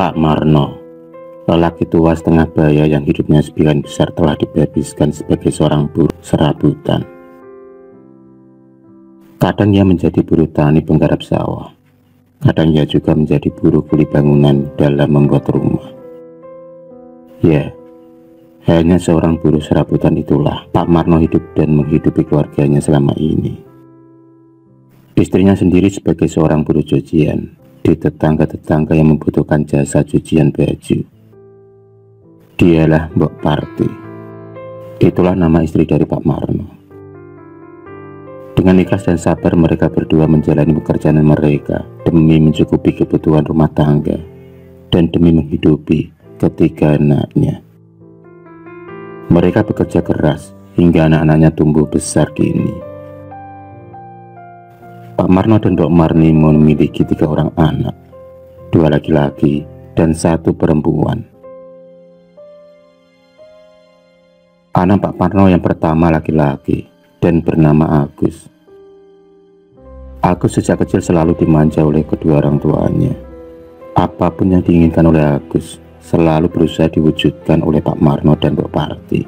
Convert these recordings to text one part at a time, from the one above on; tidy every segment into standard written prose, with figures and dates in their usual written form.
Pak Marno, lelaki tua setengah baya yang hidupnya sebagian besar telah dihabiskan sebagai seorang buruh serabutan. Kadang ia menjadi buruh tani penggarap sawah, kadang ia juga menjadi buruh kuli bangunan dalam membuat rumah. Ya, hanya seorang buruh serabutan itulah Pak Marno hidup dan menghidupi keluarganya selama ini. Istrinya sendiri sebagai seorang buruh cucian di tetangga-tetangga yang membutuhkan jasa cucian baju. Dialah Mbok Parti. Itulah nama istri dari Pak Marno. Dengan ikhlas dan sabar mereka berdua menjalani pekerjaan mereka demi mencukupi kebutuhan rumah tangga dan demi menghidupi ketiga anaknya. Mereka bekerja keras hingga anak-anaknya tumbuh besar kini. Pak Marno dan Mbok Marni memiliki 3 orang anak, 2 laki-laki dan 1 perempuan. Anak Pak Marno yang pertama laki-laki dan bernama Agus. Agus sejak kecil selalu dimanja oleh kedua orang tuanya. Apapun yang diinginkan oleh Agus selalu berusaha diwujudkan oleh Pak Marno dan Mbok Parti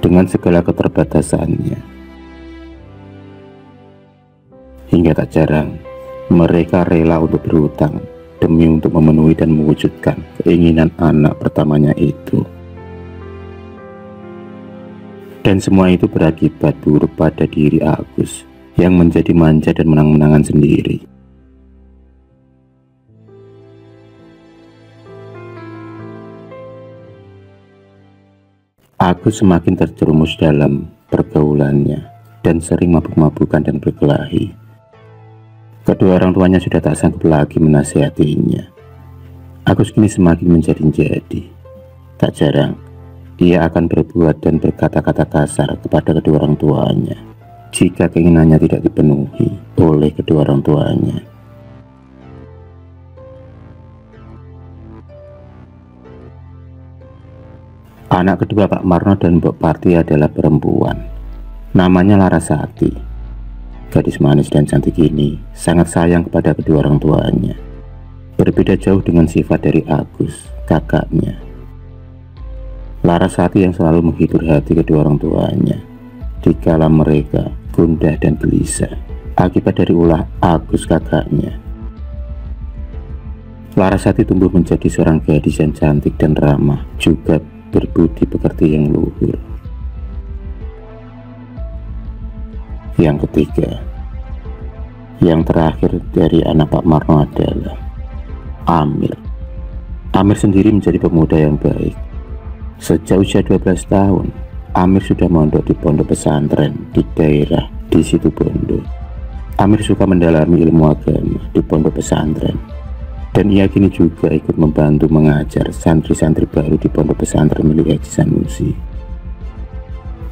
dengan segala keterbatasannya. Hingga tak jarang mereka rela untuk berhutang demi untuk memenuhi dan mewujudkan keinginan anak pertamanya itu. Dan semua itu berakibat buruk pada diri Agus yang menjadi manja dan menang-menangan sendiri. Agus semakin terjerumus dalam pergaulannya dan sering mabuk-mabukan dan berkelahi. Kedua orang tuanya sudah tak sanggup lagi menasihatinya. Agus kini semakin menjadi-jadi. Tak jarang ia akan berbuat dan berkata-kata kasar kepada kedua orang tuanya jika keinginannya tidak dipenuhi oleh kedua orang tuanya. Anak kedua Pak Marno dan Mbok Parti adalah perempuan. Namanya Larasati. Gadis manis dan cantik ini sangat sayang kepada kedua orang tuanya. Berbeda jauh dengan sifat dari Agus, kakaknya. Larasati yang selalu menghibur hati kedua orang tuanya dikala mereka gundah dan gelisah akibat dari ulah Agus, kakaknya. Larasati tumbuh menjadi seorang gadis yang cantik dan ramah, juga berbudi pekerti yang luhur. Yang ketiga, yang terakhir dari anak Pak Marno adalah Amir. Amir sendiri menjadi pemuda yang baik. Sejak usia 12 tahun, Amir sudah mondok di pondok pesantren di daerah di Situbondo. Amir suka mendalami ilmu agama di pondok pesantren, dan ia kini juga ikut membantu mengajar santri-santri baru di pondok pesantren milik Haji Sanusi.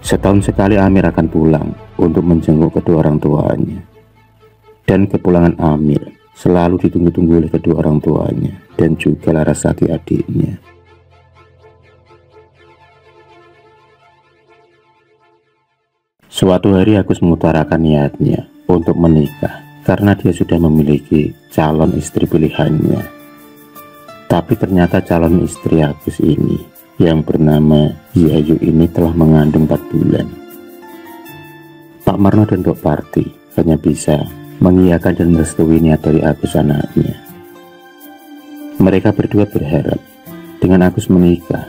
Setahun sekali Amir akan pulang untuk menjenguk kedua orang tuanya. Dan kepulangan Amir selalu ditunggu-tunggu oleh kedua orang tuanya dan juga Larasati adiknya. Suatu hari Agus mengutarakan niatnya untuk menikah karena dia sudah memiliki calon istri pilihannya. Tapi ternyata calon istri Agus ini yang bernama Yayu ini telah mengandung 4 bulan. Pak Marno dan Mbok Parti hanya bisa mengiyakan dan merestui niat dari Agus anaknya. Mereka berdua berharap dengan Agus menikah,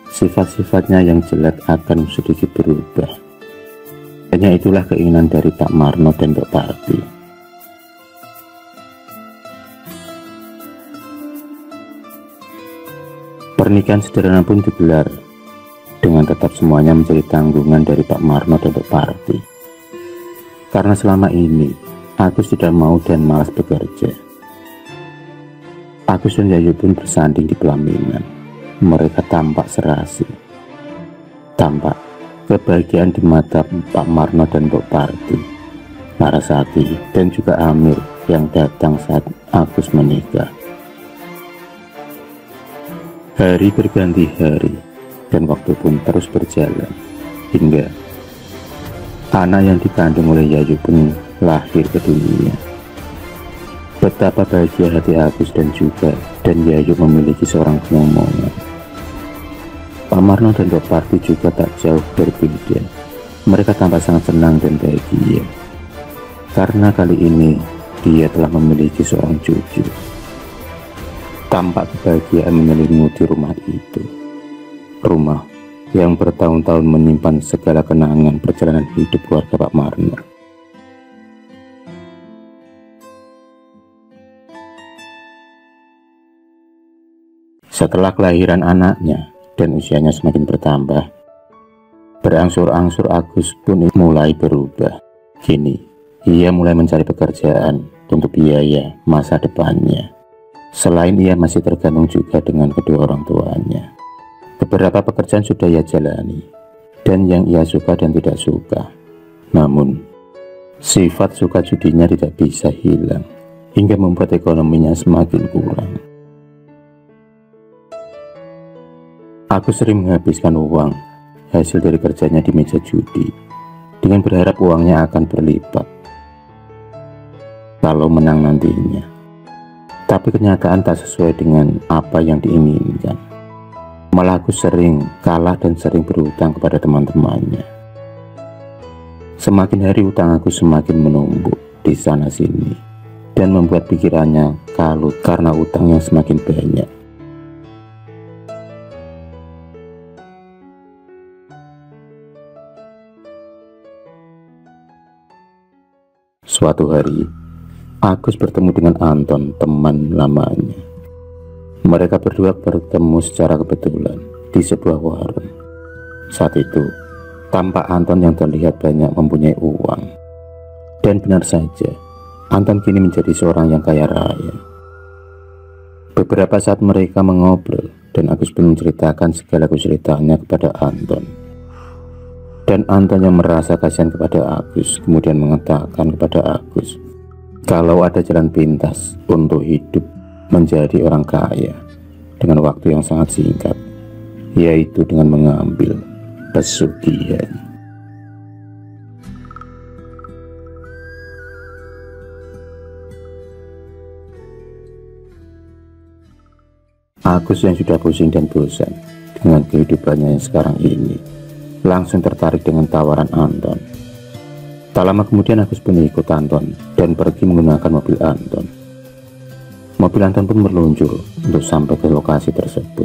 sifat-sifatnya yang jelek akan sedikit berubah. Hanya itulah keinginan dari Pak Marno dan Mbok Parti. Pernikahan sederhana pun digelar dengan tetap semuanya menjadi tanggungan dari Pak Marno dan Mbok Parti. Karena selama ini Agus tidak mau dan malas bekerja. Agus dan Yayu pun bersanding di pelaminan. Mereka tampak serasi. Tampak kebahagiaan di mata Pak Marno dan Mbok Parti, Larasati dan juga Amir yang datang saat Agus menikah. Hari berganti hari dan waktu pun terus berjalan hingga anak yang dikandung oleh Yayu pun lahir ke dunia. Betapa bahagia hati Agus dan Yayu memiliki seorang momongan. Pak Marno dan Dok Parti juga tak jauh berbeda. Mereka tampak sangat senang dan bahagia karena kali ini dia telah memiliki seorang cucu. Tampak kebahagiaan menyelimuti rumah itu, rumah yang bertahun-tahun menyimpan segala kenangan perjalanan hidup keluarga Pak Marno. Setelah kelahiran anaknya dan usianya semakin bertambah, berangsur-angsur Agus pun mulai berubah. Kini, ia mulai mencari pekerjaan untuk biaya masa depannya. Selain ia masih tergantung juga dengan kedua orang tuanya. Beberapa pekerjaan sudah ia jalani, dan yang ia suka dan tidak suka. Namun, sifat suka judinya tidak bisa hilang, hingga membuat ekonominya semakin kurang. Aku sering menghabiskan uang hasil dari kerjanya di meja judi dengan berharap uangnya akan berlipat kalau menang nantinya. Tapi kenyataan tak sesuai dengan apa yang diinginkan. Malah aku sering kalah dan sering berhutang kepada teman-temannya. Semakin hari utang aku semakin menumpuk di sana sini dan membuat pikirannya kalut karena utang yang semakin banyak. Suatu hari, Agus bertemu dengan Anton, teman lamanya. Mereka berdua bertemu secara kebetulan di sebuah warung. Saat itu, tampak Anton yang terlihat banyak mempunyai uang. Dan benar saja, Anton kini menjadi seorang yang kaya raya. Beberapa saat mereka mengobrol, dan Agus pun menceritakan segala kesulitannya kepada Anton. Dan Anton yang merasa kasihan kepada Agus kemudian mengatakan kepada Agus kalau ada jalan pintas untuk hidup menjadi orang kaya dengan waktu yang sangat singkat, yaitu dengan mengambil pesugihan. Agus yang sudah pusing dan bosan dengan kehidupannya yang sekarang ini langsung tertarik dengan tawaran Anton. Tak lama kemudian Agus pun ikut Anton dan pergi menggunakan mobil Anton. Mobil Anton pun meluncur untuk sampai ke lokasi tersebut,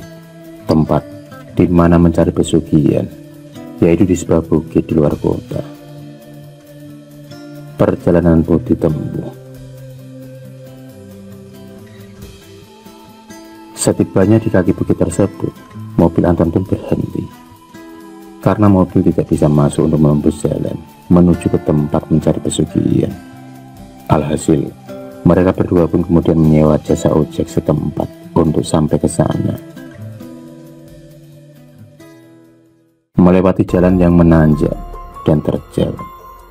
tempat di mana mencari pesugihan, yaitu di sebuah bukit di luar kota. Perjalanan pun ditempuh. Setibanya di kaki bukit tersebut, mobil Anton pun berhenti karena mobil tidak bisa masuk untuk menembus jalan menuju ke tempat mencari pesugihan. Alhasil, mereka berdua pun kemudian menyewa jasa ojek setempat untuk sampai ke sana. Melewati jalan yang menanjak dan terjal,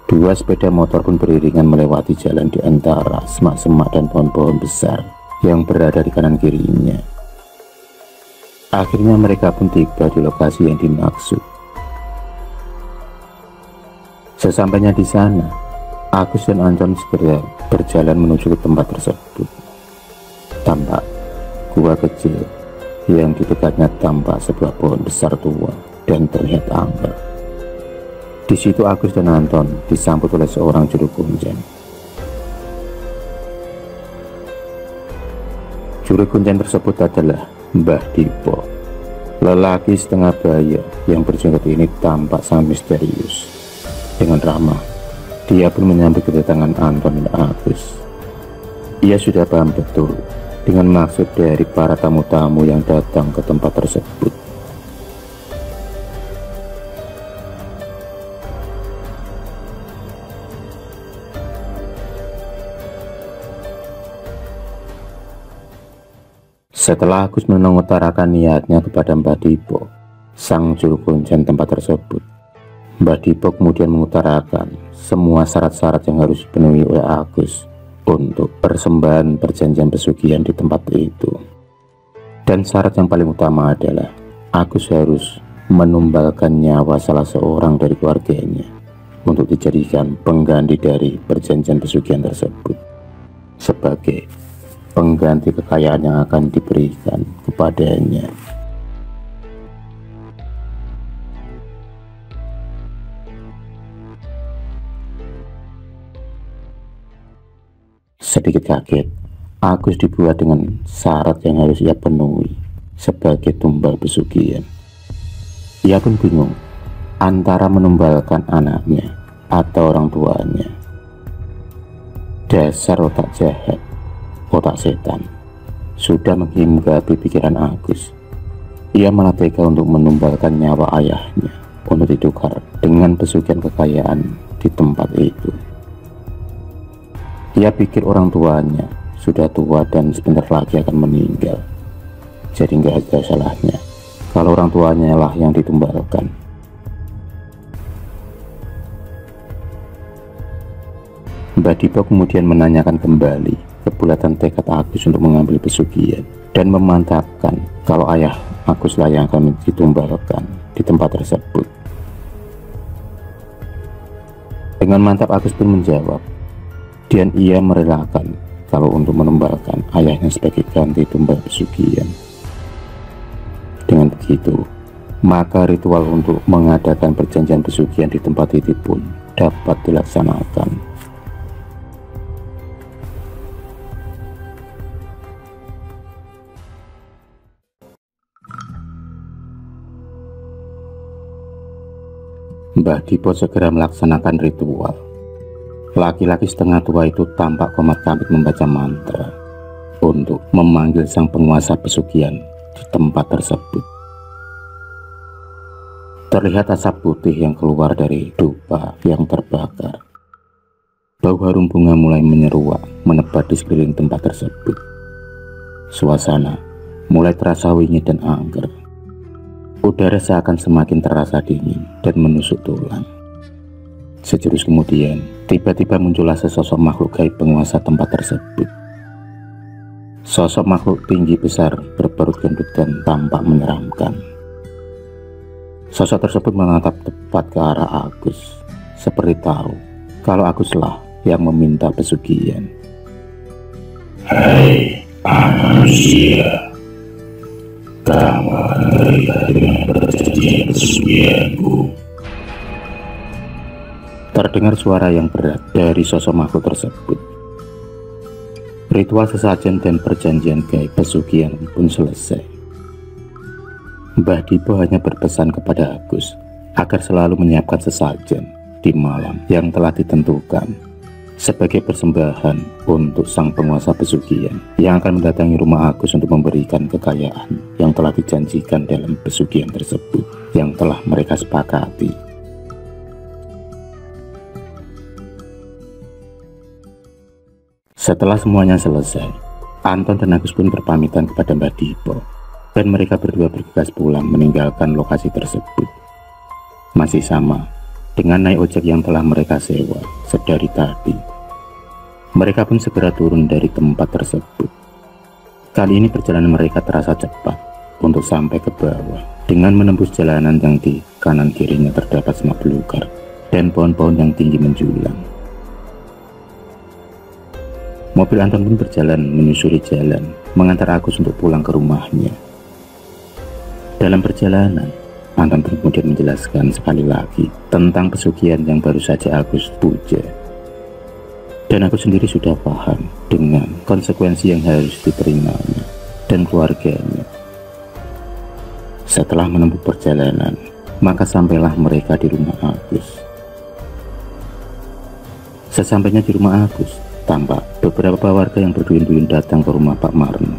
dua sepeda motor pun beriringan melewati jalan di antara semak-semak dan pohon-pohon besar yang berada di kanan kirinya. Akhirnya mereka pun tiba di lokasi yang dimaksud. Sesampainya di sana, Agus dan Anton segera berjalan menuju ke tempat tersebut. Tampak gua kecil yang di dekatnya tampak sebuah pohon besar tua dan terlihat angker. Di situ Agus dan Anton disambut oleh seorang juru kunci. Juru kunci tersebut adalah Mbah Dipo. Lelaki setengah baya yang berjenggot ini tampak sangat misterius. Dengan ramah, dia pun menyambut kedatangan Anton dan Agus. Ia sudah paham betul dengan maksud dari para tamu-tamu yang datang ke tempat tersebut. Setelah Agus mengutarakan niatnya kepada Mbah Dipo, sang juru kuncen tempat tersebut, Mbah Dipo kemudian mengutarakan semua syarat-syarat yang harus dipenuhi oleh Agus untuk persembahan perjanjian pesugihan di tempat itu. Dan syarat yang paling utama adalah Agus harus menumbalkan nyawa salah seorang dari keluarganya untuk dijadikan pengganti dari perjanjian pesugihan tersebut. sebagai pengganti kekayaan yang akan diberikan kepadanya. Sedikit kaget, Agus dibuat dengan syarat yang harus ia penuhi sebagai tumbal pesugihan. Ia pun bingung antara menumbalkan anaknya atau orang tuanya. Dasar otak jahat, otak setan, sudah menghinggapi pikiran Agus. Ia malah tega untuk menumbalkan nyawa ayahnya untuk ditukar dengan pesugihan kekayaan di tempat itu. Ia pikir orang tuanya sudah tua dan sebentar lagi akan meninggal. Jadi nggak ada salahnya kalau orang tuanya lah yang ditumbalkan. Mbah Dipo kemudian menanyakan kembali kebulatan tekad Agus untuk mengambil pesugihan dan memantapkan kalau ayah Agus lah yang akan ditumbalkan di tempat tersebut. Dengan mantap Agus pun menjawab, dan ia merelakan kalau untuk menumbalkan ayahnya sebagai ganti tumbal pesugihan. Dengan begitu, maka ritual untuk mengadakan perjanjian pesugihan di tempat itu pun dapat dilaksanakan. Mbah Dipo segera melaksanakan ritual. Laki-laki setengah tua itu tampak komat-kamit membaca mantra untuk memanggil sang penguasa pesugihan di tempat tersebut. Terlihat asap putih yang keluar dari dupa yang terbakar. Bau harum bunga mulai menyeruak menebar di sekeliling tempat tersebut. Suasana mulai terasa wingit dan angker. Udara seakan semakin terasa dingin dan menusuk tulang. Sejurus kemudian, tiba-tiba muncullah sesosok makhluk gaib penguasa tempat tersebut. Sosok makhluk tinggi besar, berperut gendut dan tampak menyeramkan. Sosok tersebut menatap tepat ke arah Agus, seperti tahu kalau Aguslah yang meminta pesugihan. Hai manusia, kamu akan terlibat dengan perjanjian pesugihanku. Terdengar suara yang berat dari sosok makhluk tersebut. Ritual sesajen dan perjanjian gaib pesugihan pun selesai. Mbah Dipo hanya berpesan kepada Agus agar selalu menyiapkan sesajen di malam yang telah ditentukan sebagai persembahan untuk sang penguasa pesugihan yang akan mendatangi rumah Agus untuk memberikan kekayaan yang telah dijanjikan dalam pesugihan tersebut yang telah mereka sepakati. Setelah semuanya selesai, Anton dan Agus pun berpamitan kepada Mbah Dipo dan mereka berdua bergegas pulang meninggalkan lokasi tersebut. Masih sama dengan naik ojek yang telah mereka sewa sedari tadi. Mereka pun segera turun dari tempat tersebut. Kali ini perjalanan mereka terasa cepat untuk sampai ke bawah dengan menembus jalanan yang di kanan kirinya terdapat semak belukar dan pohon-pohon yang tinggi menjulang. Mobil Anton pun berjalan menyusuri jalan mengantar Agus untuk pulang ke rumahnya. Dalam perjalanan, Anton pun kemudian menjelaskan sekali lagi tentang pesugihan yang baru saja Agus puja. Dan Agus sendiri sudah paham dengan konsekuensi yang harus diterimanya dan keluarganya. Setelah menempuh perjalanan, maka sampailah mereka di rumah Agus. Sesampainya di rumah Agus, tampak beberapa warga yang berduyun-duyun datang ke rumah Pak Marno.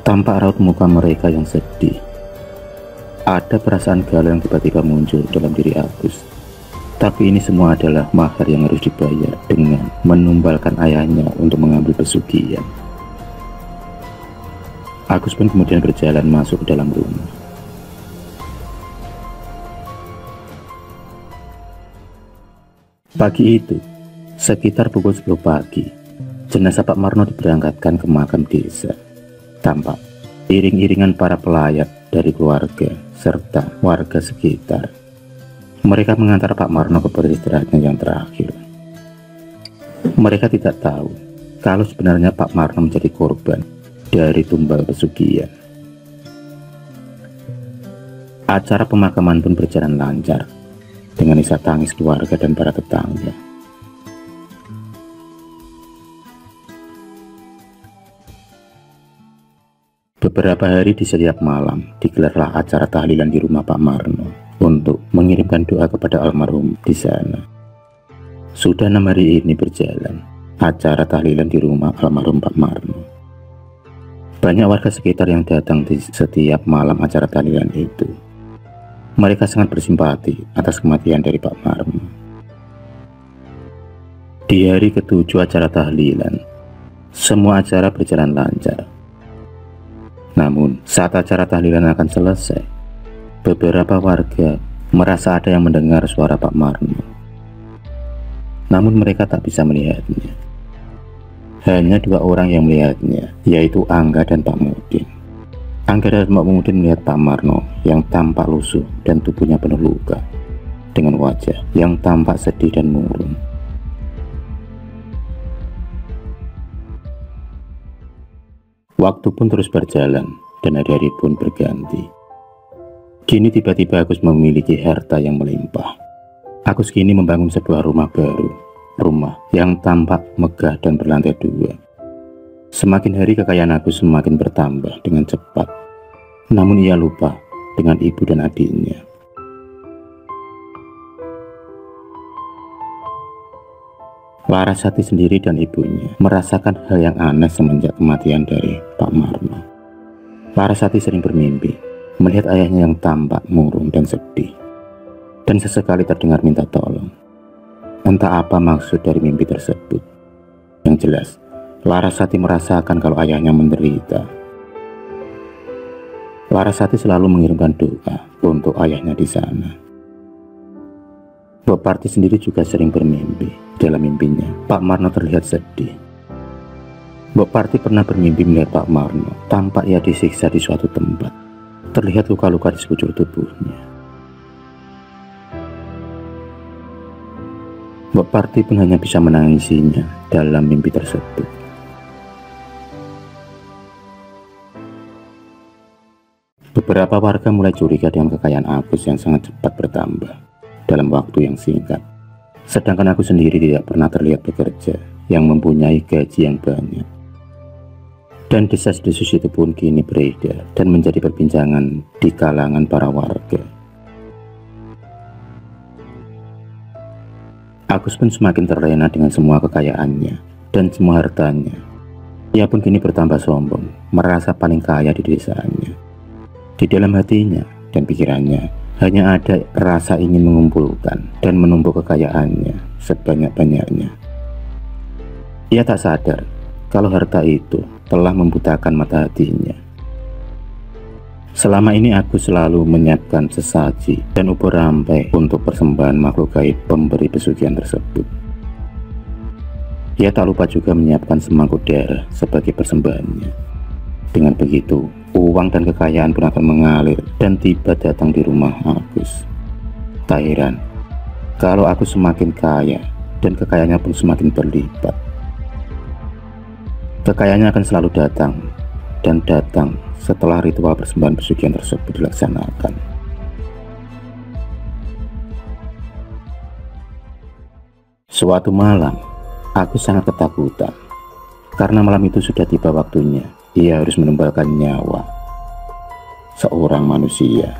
Tampak raut muka mereka yang sedih. Ada perasaan galau yang tiba-tiba muncul dalam diri Agus. Tapi ini semua adalah mahar yang harus dibayar dengan menumbalkan ayahnya untuk mengambil pesugihan. Agus pun kemudian berjalan masuk ke dalam rumah. Pagi itu, sekitar pukul 10 pagi, jenazah Pak Marno diberangkatkan ke makam desa. Tampak iring-iringan para pelayat dari keluarga serta warga sekitar. Mereka mengantar Pak Marno ke beristirahatnya yang terakhir. Mereka tidak tahu kalau sebenarnya Pak Marno menjadi korban dari tumbal pesugihan. Acara pemakaman pun berjalan lancar dengan isak tangis keluarga dan para tetangga. Beberapa hari di setiap malam digelarlah acara tahlilan di rumah Pak Marno untuk mengirimkan doa kepada almarhum di sana. Sudah 6 hari ini berjalan acara tahlilan di rumah almarhum Pak Marno. Banyak warga sekitar yang datang di setiap malam acara tahlilan itu. Mereka sangat bersimpati atas kematian dari Pak Marno. Di hari ke-7 acara tahlilan, semua acara berjalan lancar. Namun, saat acara tahlilan akan selesai, beberapa warga merasa ada yang mendengar suara Pak Marno. Namun mereka tak bisa melihatnya. Hanya 2 orang yang melihatnya, yaitu Angga dan Pak Mudin. Angga dan Pak Mudin melihat Pak Marno yang tampak lusuh dan tubuhnya penuh luka, dengan wajah yang tampak sedih dan murung. Waktu pun terus berjalan dan hari-hari pun berganti. Kini tiba-tiba Agus memiliki harta yang melimpah. Agus kini membangun sebuah rumah baru, rumah yang tampak megah dan berlantai 2. Semakin hari kekayaan Agus semakin bertambah dengan cepat. Namun ia lupa dengan ibu dan adiknya. Larasati sendiri dan ibunya merasakan hal yang aneh semenjak kematian dari Pak Marno. Larasati sering bermimpi melihat ayahnya yang tampak murung dan sedih, dan sesekali terdengar minta tolong. Entah apa maksud dari mimpi tersebut. Yang jelas, Larasati merasakan kalau ayahnya menderita. Larasati selalu mengirimkan doa untuk ayahnya di sana. Mbok Parti sendiri juga sering bermimpi. Dalam mimpinya, Pak Marno terlihat sedih. Mbok Parti pernah bermimpi melihat Pak Marno tampak ia disiksa di suatu tempat. Terlihat luka-luka di sekujur tubuhnya. Mbok Parti pun hanya bisa menangisinya dalam mimpi tersebut. Beberapa warga mulai curiga dengan kekayaan Agus yang sangat cepat bertambah dalam waktu yang singkat. Sedangkan Agus sendiri tidak pernah terlihat bekerja yang mempunyai gaji yang banyak. Dan desas-desus itu pun kini beredar dan menjadi perbincangan di kalangan para warga. Agus pun semakin terlena dengan semua kekayaannya dan semua hartanya. Ia pun kini bertambah sombong, merasa paling kaya di desanya. Di dalam hatinya dan pikirannya hanya ada rasa ingin mengumpulkan dan menumpuk kekayaannya sebanyak-banyaknya. Ia tak sadar kalau harta itu telah membutakan mata hatinya. Selama ini Agus selalu menyiapkan sesaji dan ubur rampai untuk persembahan makhluk gaib pemberi pesugihan tersebut. Ia tak lupa juga menyiapkan semangkuk darah sebagai persembahannya. Dengan begitu, uang dan kekayaan pun akan mengalir dan tiba datang di rumah Agus. Tak heran kalau Agus semakin kaya dan kekayaannya pun semakin berlipat. Kekayaannya akan selalu datang dan datang setelah ritual persembahan pesugihan tersebut dilaksanakan. Suatu malam, Agus sangat ketakutan karena malam itu sudah tiba waktunya ia harus menumbalkan nyawa seorang manusia,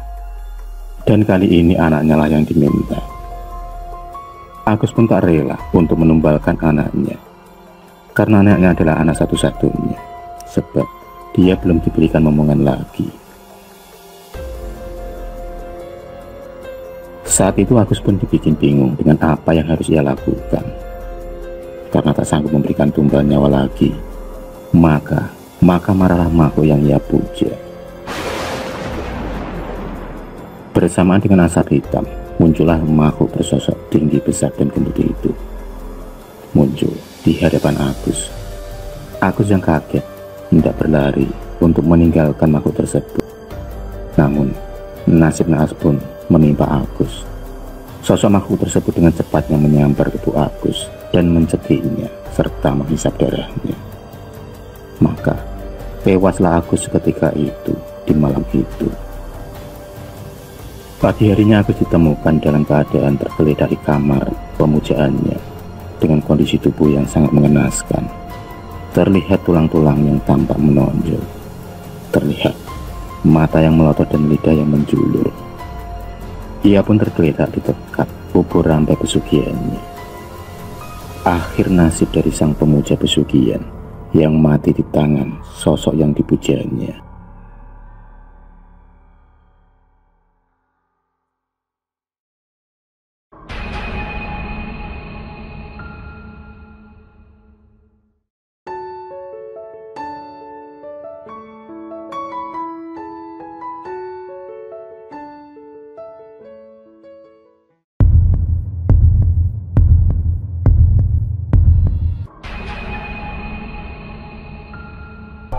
dan kali ini anaknya lah yang diminta. Agus pun tak rela untuk menumbalkan anaknya, karena anaknya adalah anak satu-satunya, sebab dia belum diberikan momongan lagi. Saat itu Agus pun dibikin bingung dengan apa yang harus ia lakukan. Karena tak sanggup memberikan tumbal nyawa lagi, maka marahlah makhluk yang ia puja. Bersamaan dengan asap hitam, muncullah makhluk bersosok tinggi besar dan gendut itu. Muncul di hadapan Agus. Agus yang kaget hendak berlari untuk meninggalkan makhluk tersebut. Namun, nasib naas pun menimpa Agus. Sosok makhluk tersebut dengan cepatnya menyambar tubuh Agus dan mencekiknya serta menghisap darahnya. Maka tewaslah Agus seketika itu di malam itu. Pagi harinya Agus ditemukan dalam keadaan tergeletak di kamar pemujaannya dengan kondisi tubuh yang sangat mengenaskan. Terlihat tulang-tulang yang tampak menonjol, terlihat mata yang melotot dan lidah yang menjulur. Ia pun tergeletak di dekat bubur rantai pesugihannya. Akhir nasib dari sang pemuja pesugihan yang mati di tangan sosok yang dipujanya.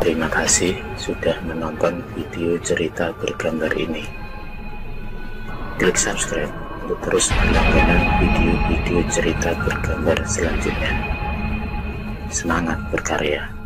Terima kasih sudah menonton video cerita bergambar ini. Klik subscribe untuk terus berlangganan video-video cerita bergambar selanjutnya. Semangat berkarya.